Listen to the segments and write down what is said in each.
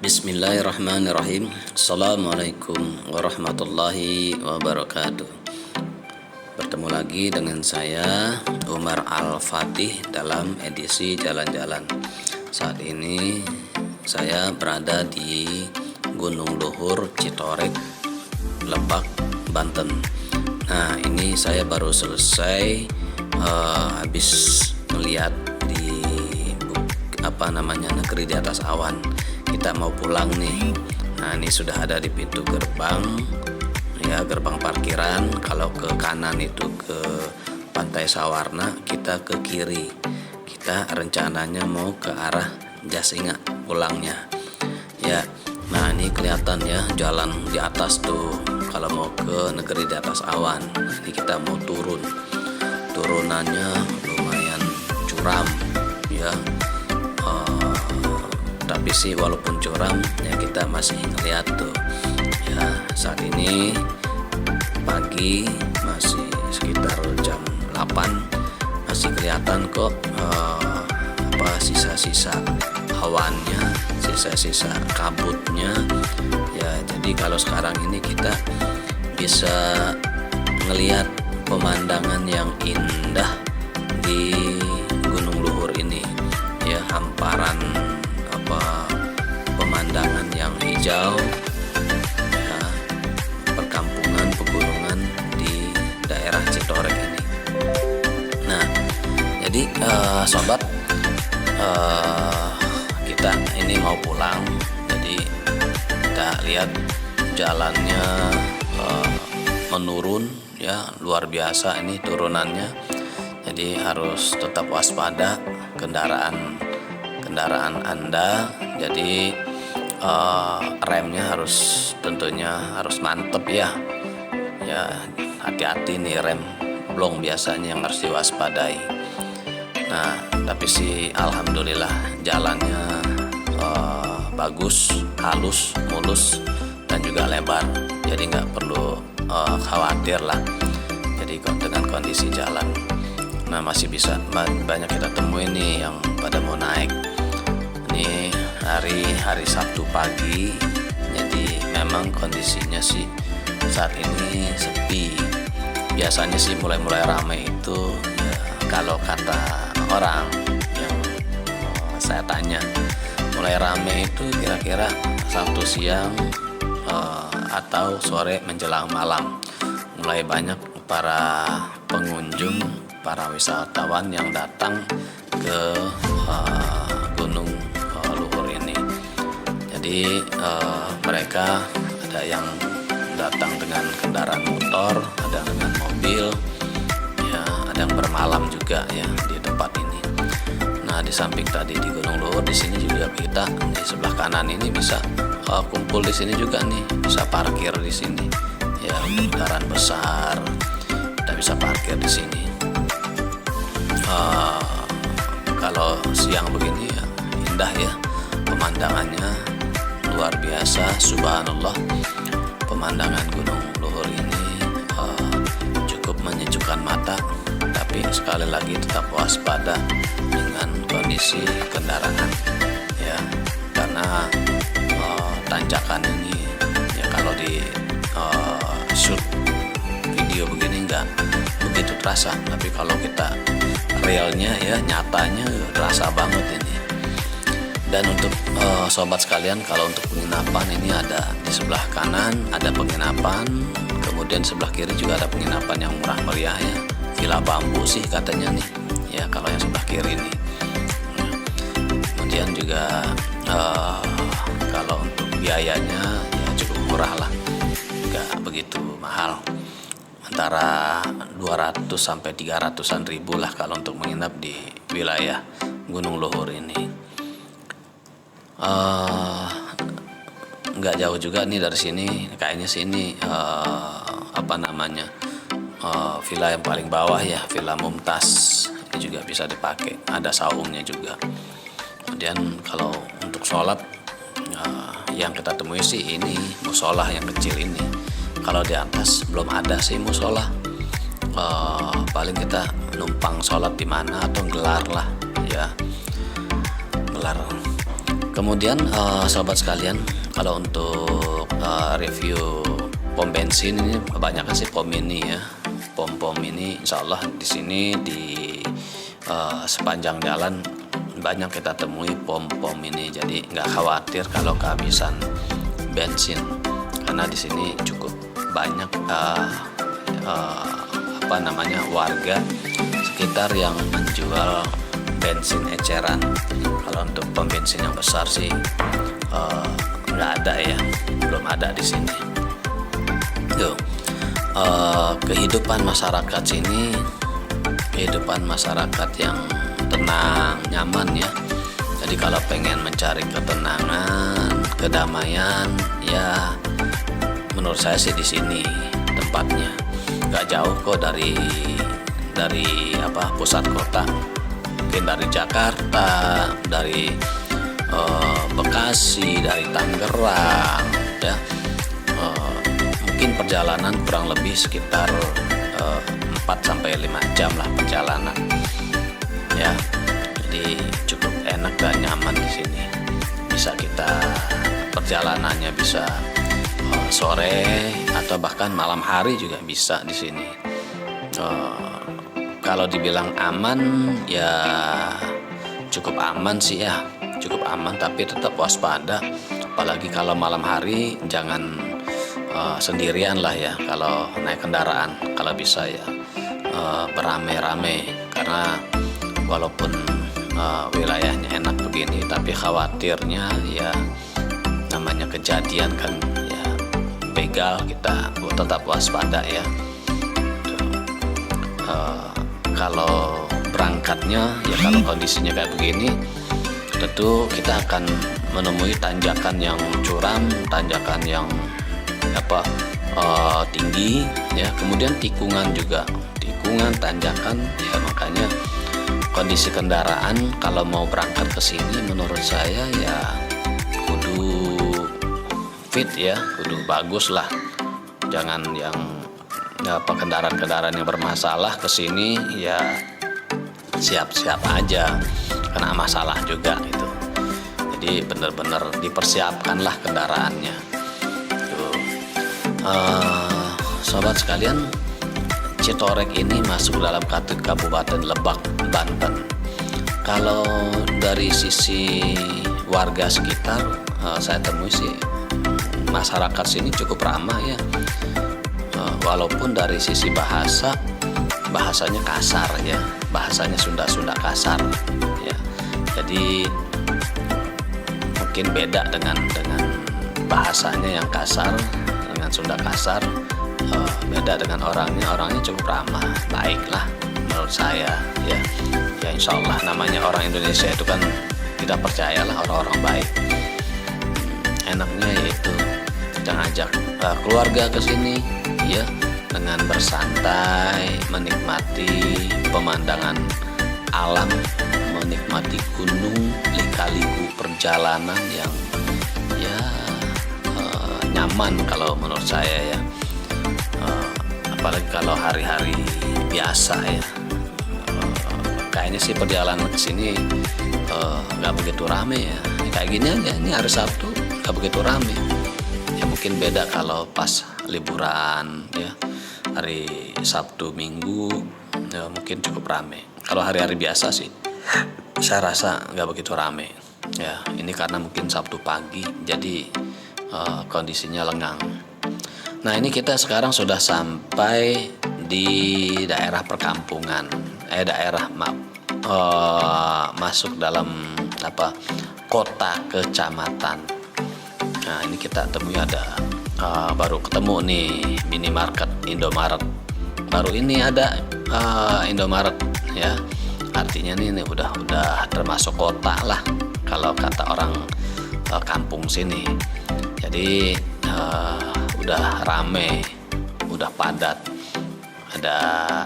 Bismillahirrahmanirrahim. Assalamualaikum warahmatullahi wabarakatuh. Bertemu lagi dengan saya Umar Al-Fatih dalam edisi Jalan-Jalan. Saat ini saya berada di Gunung Luhur Citorek, Lebak, Banten. Nah, ini saya baru selesai habis melihat di negeri di atas awan. Kita mau pulang nih. Nah, ini sudah ada di pintu gerbang, ya, gerbang parkiran. Kalau ke kanan itu ke Pantai Sawarna, kita ke kiri. Kita rencananya mau ke arah Jasinga pulangnya. Ya, nah ini kelihatan ya jalan di atas tuh. Kalau mau ke negeri di atas awan, ini kita mau turun. Turunannya lumayan curam, ya. Tapi sih walaupun curam ya kita masih ngeliat tuh ya. Saat ini pagi, masih sekitar jam 8, masih kelihatan kok sisa-sisa awannya, sisa-sisa kabutnya ya. Jadi kalau sekarang ini kita bisa ngelihat pemandangan yang indah di Gunung Luhur ini ya, hamparan pemandangan yang hijau ya, perkampungan pegunungan di daerah Citorek ini. Nah, jadi sobat, kita ini mau pulang. Jadi kita lihat jalannya menurun ya, luar biasa ini turunannya. Jadi harus tetap waspada kendaraan Anda. Jadi remnya tentunya harus mantep ya. Ya, hati-hati nih, rem blong biasanya yang harus diwaspadai. Nah, tapi sih alhamdulillah jalannya bagus, halus, mulus, dan juga lebar. Jadi nggak perlu khawatir lah. Jadi dengan kondisi jalan, nah masih bisa banyak kita temui nih yang pada mau naik. Ini hari Sabtu pagi, jadi memang kondisinya sih saat ini sepi. Biasanya sih mulai ramai itu ya, kalau kata orang yang saya tanya, mulai ramai itu kira-kira Sabtu siang atau sore menjelang malam. Mulai banyak para pengunjung, para wisatawan yang datang ke Gunung Luhur ini. Jadi mereka ada yang datang dengan kendaraan motor, ada dengan mobil, ya, ada yang bermalam juga ya di tempat ini. Nah, di samping tadi di Gunung Luhur, di sini juga kita di sebelah kanan ini bisa kumpul di sini juga nih, bisa parkir di sini. Ya, kendaraan besar kita bisa parkir di sini. Kalau siang begini ya indah ya, pemandangannya luar biasa, subhanallah. Pemandangan Gunung Luhur ini cukup menyejukkan mata, tapi sekali lagi tetap waspada dengan kondisi kendaraan ya, karena tanjakan ini ya, kalau di shoot video begini nggak begitu terasa, tapi kalau kita realnya ya, nyatanya terasa banget ini. Dan untuk sobat sekalian, kalau untuk penginapan ini ada di sebelah kanan ada penginapan, kemudian sebelah kiri juga ada penginapan yang murah meriah ya, Villa Bambu sih katanya nih ya, kalau yang sebelah kiri nih. Kemudian juga kalau untuk biayanya ya cukup murah lah, nggak begitu mahal, antara 200 sampai 300-an ribu lah kalau untuk menginap di wilayah Gunung Luhur ini. Nggak jauh juga nih dari sini, kayaknya sini villa yang paling bawah ya, Villa Mumtaz, ini juga bisa dipakai, ada saungnya juga. Kemudian kalau untuk sholat yang kita temui sih ini musola yang kecil ini. Kalau di atas belum ada sih musola. Paling kita numpang sholat di mana atau gelar lah ya, gelar Kemudian sahabat sekalian, kalau untuk review pom bensin ini kebanyakan sih pom mini ya. Pom-pom ini insya Allah di sini di sepanjang jalan banyak kita temui pom-pom ini, jadi nggak khawatir kalau kehabisan bensin karena di sini cukup banyak warga sekitar yang menjual bensin eceran. Kalau untuk pom bensin yang besar sih nggak ada ya, belum ada di sini. Tuh, kehidupan masyarakat sini, kehidupan masyarakat yang tenang, nyaman ya. Jadi kalau pengen mencari ketenangan, kedamaian, ya menurut saya sih di sini tempatnya. Nggak jauh kok dari pusat kota. Mungkin dari Jakarta, dari Bekasi, dari Tangerang, ya. Mungkin perjalanan kurang lebih sekitar 4-5 jam lah perjalanan, ya. Jadi cukup enak dan nyaman di sini. Bisa kita perjalanannya bisa sore atau bahkan malam hari juga bisa di sini. Kalau dibilang aman ya cukup aman sih ya, cukup aman, tapi tetap waspada. Apalagi kalau malam hari jangan sendirian lah ya kalau naik kendaraan. Kalau bisa ya beramai-ramai, karena walaupun wilayahnya enak begini tapi khawatirnya ya namanya kejadian kan ya, begal, kita tetap waspada ya. Kalau berangkatnya ya, kalau kondisinya kayak begini tentu kita akan menemui tanjakan yang curam, tanjakan yang tinggi ya, kemudian tikungan juga, tikungan, tanjakan ya. Makanya kondisi kendaraan kalau mau berangkat ke sini menurut saya ya kudu fit ya, kudu bagus lah. Jangan yang kendaraan-kendaraan yang bermasalah ke sini ya siap-siap aja kena masalah juga gitu. Jadi benar-benar dipersiapkanlah kendaraannya. Sobat sekalian, Citorek ini masuk dalam Kabupaten Lebak, Banten. Kalau dari sisi warga sekitar, saya temui sih masyarakat sini cukup ramah ya. Walaupun dari sisi bahasanya kasar ya, bahasanya Sunda kasar ya. Jadi mungkin beda dengan bahasanya yang kasar, dengan Sunda kasar, beda dengan orangnya cukup ramah, baik lah menurut saya ya. Ya insya Allah, namanya orang Indonesia itu kan kita percayalah orang-orang baik. Enaknya yaitu kita ngajak keluarga ke sini ya, dengan bersantai, menikmati pemandangan alam, menikmati gunung, lika-liku perjalanan yang ya nyaman kalau menurut saya ya. Apalagi kalau hari-hari biasa ya, kayaknya sih perjalanan ke sini nggak begitu rame ya. Kayak gini aja, ini hari Sabtu nggak begitu rame ya. Mungkin beda kalau pas liburan ya, hari Sabtu Minggu ya, mungkin cukup rame. Kalau hari-hari biasa sih saya rasa nggak begitu rame ya. Ini karena mungkin Sabtu pagi jadi kondisinya lengang. Nah, ini kita sekarang sudah sampai di daerah perkampungan, masuk dalam kota kecamatan. Nah, ini kita temui ada baru ketemu nih minimarket Indomaret. Baru ini ada Indomaret ya. Artinya ini udah termasuk kota lah kalau kata orang kampung sini. Jadi udah rame, udah padat. Ada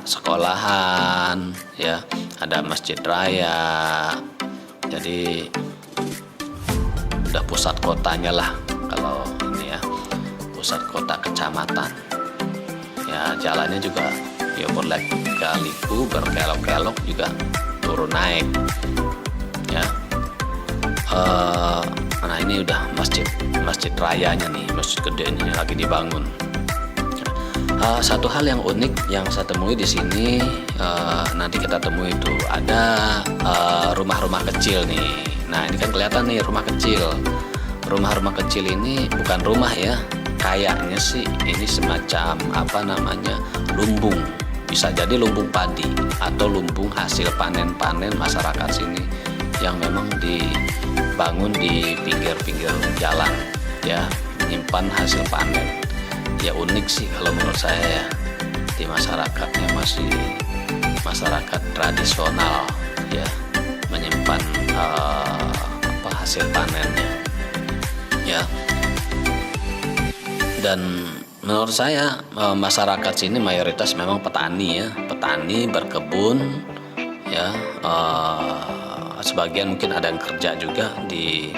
sekolahan ya, ada masjid raya. Jadi udah pusat kotanya lah kalau ini ya, pusat kota kecamatan. Ya jalannya juga ya berliku, berkelok-kelok juga turun naik ya. Nah ini udah masjid rayanya nih, masjid gede ini lagi dibangun. Satu hal yang unik yang saya temui di sini, nanti kita temui itu ada rumah-rumah kecil nih. Nah ini kan kelihatan nih rumah kecil. Rumah-rumah kecil ini bukan rumah ya, kayaknya sih ini semacam lumbung. Bisa jadi lumbung padi atau lumbung hasil panen-panen masyarakat sini yang memang dibangun di pinggir-pinggir jalan ya, menyimpan hasil panen. Ya unik sih kalau menurut saya ya, di masyarakatnya masih masyarakat tradisional ya, menyimpan hasil panennya ya. Dan menurut saya masyarakat sini mayoritas memang petani ya, petani berkebun ya, sebagian mungkin ada yang kerja juga di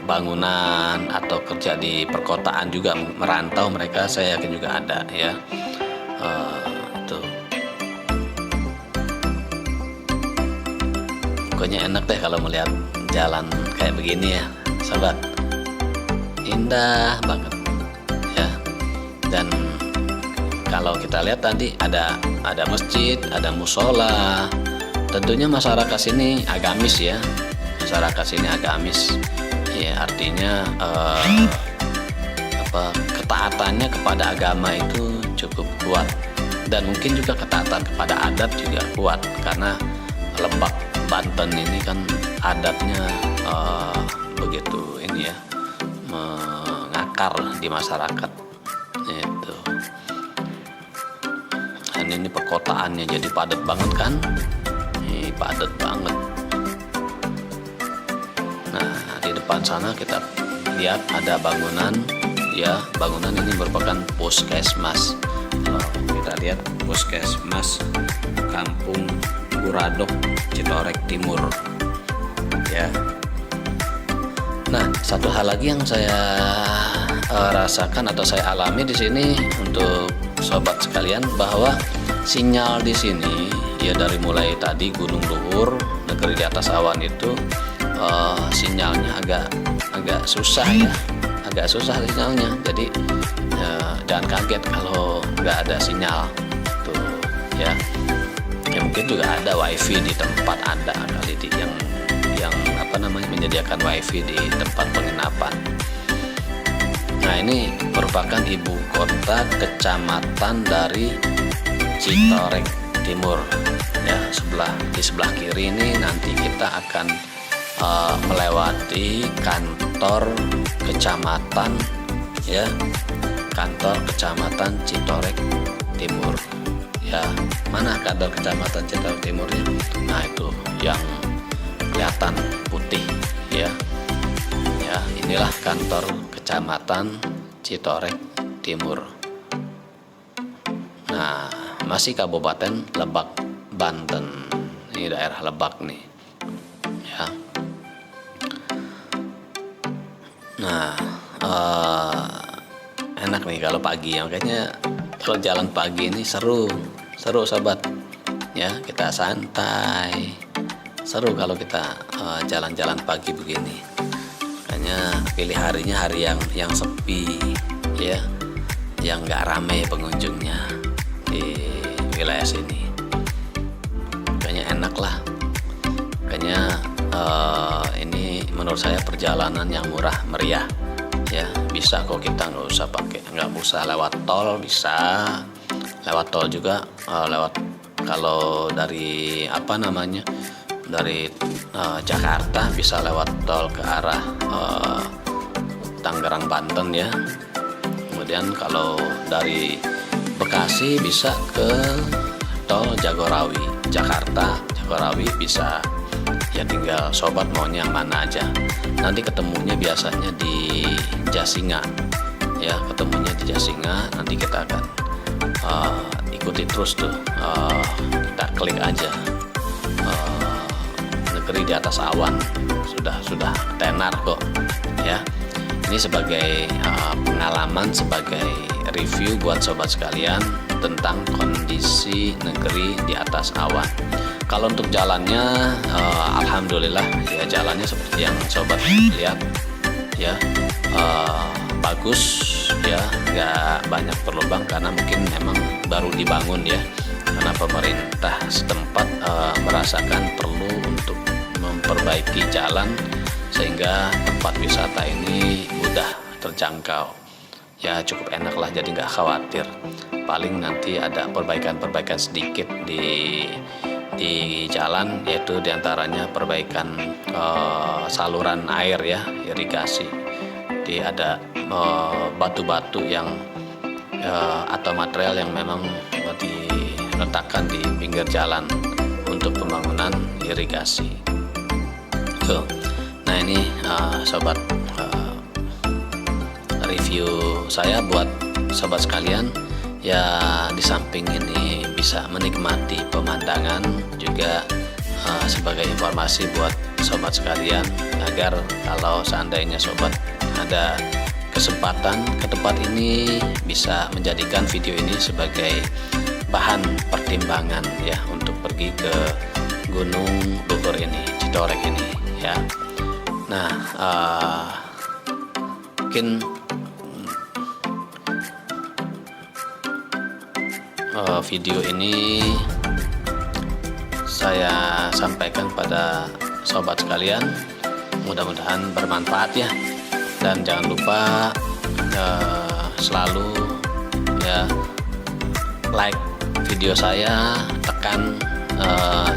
bangunan atau kerja di perkotaan juga, merantau mereka, saya yakin juga ada ya. Tuh pokoknya enak deh kalau melihat jalan kayak begini ya sahabat, indah banget ya. Dan kalau kita lihat tadi ada masjid, ada musola. Tentunya masyarakat sini agamis ya, masyarakat sini agamis ya, artinya ketaatannya kepada agama itu cukup kuat, dan mungkin juga ketaatan kepada adat juga kuat, karena Lebak Banten ini kan adatnya begitu ini ya, mengakar di masyarakat itu. Dan ini perkotaannya jadi padat banget kan, ini padat banget. Nah di depan sana kita lihat ada bangunan ya, bangunan ini merupakan puskesmas. Kalau kita lihat puskesmas Kampung Guradok, Citorek Timur ya. Nah satu hal lagi yang saya rasakan atau saya alami di sini untuk sobat sekalian, bahwa sinyal di sini ya, dari mulai tadi Gunung Luhur, negeri di atas awan itu, sinyalnya agak susah ya, agak susah sinyalnya. Jadi jangan kaget kalau nggak ada sinyal tuh ya. Ya mungkin juga ada wifi di tempat Anda kali yang menyediakan wifi di tempat penginapan. Nah ini merupakan ibu kota kecamatan dari Citorek Timur ya. Di sebelah kiri ini nanti kita akan melewati kantor kecamatan ya, kantor kecamatan Citorek Timur ya. Mana kantor kecamatan Citorek Timurnya? Nah itu yang kelihatan putih ya. Ya inilah kantor kecamatan Citorek Timur. Nah masih Kabupaten Lebak Banten, ini daerah Lebak nih ya. Nah enak nih kalau pagi, makanya kalau jalan pagi ini seru sahabat ya, kita santai, seru kalau kita jalan-jalan pagi begini. Makanya pilih harinya hari yang sepi ya, yang nggak ramai pengunjungnya di wilayah sini. Kayaknya enak lah, kayaknya ini menurut saya perjalanan yang murah meriah ya. Bisa kok, kita nggak usah lewat tol, bisa lewat tol juga, lewat kalau dari dari Jakarta bisa lewat tol ke arah Tangerang Banten ya. Kemudian kalau dari Bekasi bisa ke tol Jagorawi, Jakarta Jagorawi bisa ya, tinggal sobat maunya yang mana aja. Nanti ketemunya biasanya di Jasinga ya, ketemunya di Jasinga. Nanti kita akan ikuti terus tuh, kita klik aja negeri di atas awan, sudah tenar kok ya. Ini sebagai pengalaman, sebagai review buat sobat sekalian tentang kondisi negeri di atas awan. Kalau untuk jalannya, alhamdulillah ya, jalannya seperti yang sobat lihat ya, bagus ya, nggak banyak berlubang karena mungkin memang baru dibangun ya, karena pemerintah setempat merasakan perlu untuk memperbaiki jalan sehingga tempat wisata ini mudah terjangkau ya, cukup enak lah, jadi nggak khawatir. Paling nanti ada perbaikan sedikit di jalan, yaitu diantaranya perbaikan saluran air ya, irigasi. Jadi ada batu-batu yang atau material yang memang diletakkan di pinggir jalan untuk pembangunan irigasi. Tuh. Nah ini sobat, review saya buat sobat sekalian ya, di samping ini bisa menikmati pemandangan juga sebagai informasi buat sobat sekalian, agar kalau seandainya sobat ada kesempatan ke tempat ini bisa menjadikan video ini sebagai bahan pertimbangan ya, untuk pergi ke Gunung Bogor ini, Citorek ini ya. Nah mungkin video ini saya sampaikan pada sobat sekalian, mudah-mudahan bermanfaat ya, dan jangan lupa selalu ya like video saya, tekan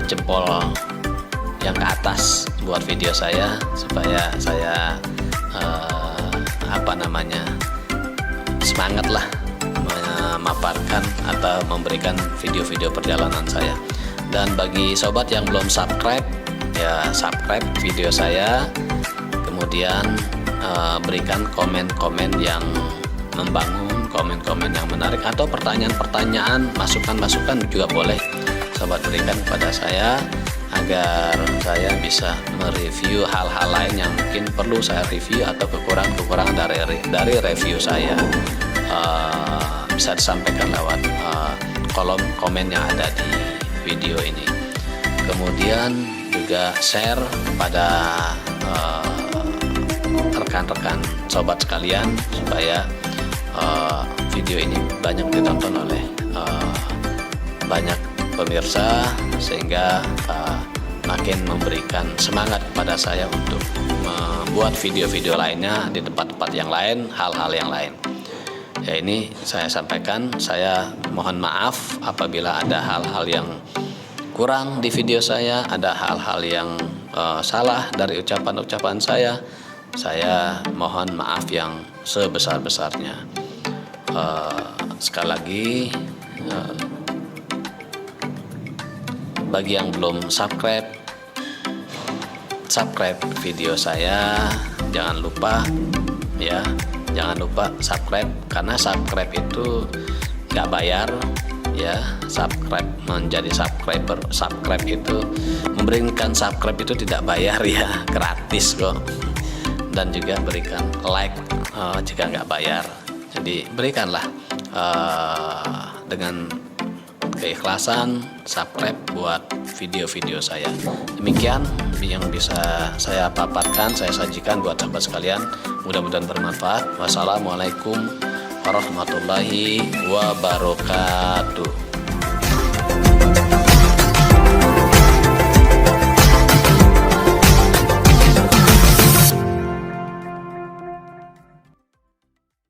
jempol yang ke atas buat video saya supaya saya semangat lah memaparkan atau memberikan video-video perjalanan saya. Dan bagi sobat yang belum subscribe ya, subscribe video saya, kemudian berikan komen-komen yang membangun, komen-komen yang menarik, atau pertanyaan-pertanyaan, masukan-masukan juga boleh sobat berikan kepada saya, agar saya bisa mereview hal-hal lain yang mungkin perlu saya review atau kekurangan dari review saya. Bisa disampaikan lewat kolom komen yang ada di video ini. Kemudian juga share kepada rekan-rekan sobat sekalian supaya video ini banyak ditonton oleh banyak pemirsa, sehingga makin memberikan semangat kepada saya untuk membuat video-video lainnya di tempat-tempat yang lain, hal-hal yang lain. Ya, ini saya sampaikan, saya mohon maaf apabila ada hal-hal yang kurang di video saya, ada hal-hal yang salah dari ucapan-ucapan saya mohon maaf yang sebesar-besarnya. Sekali lagi, bagi yang belum subscribe video saya, jangan lupa ya, jangan lupa subscribe, karena subscribe itu nggak bayar ya. Menjadi subscribe itu, memberikan subscribe itu tidak bayar ya, gratis kok. Dan juga berikan like jika nggak bayar. Jadi berikanlah dengan keikhlasan subscribe buat video-video saya. Demikian yang bisa saya paparkan, saya sajikan buat sahabat sekalian. Mudah-mudahan bermanfaat. Wassalamualaikum warahmatullahi wabarakatuh.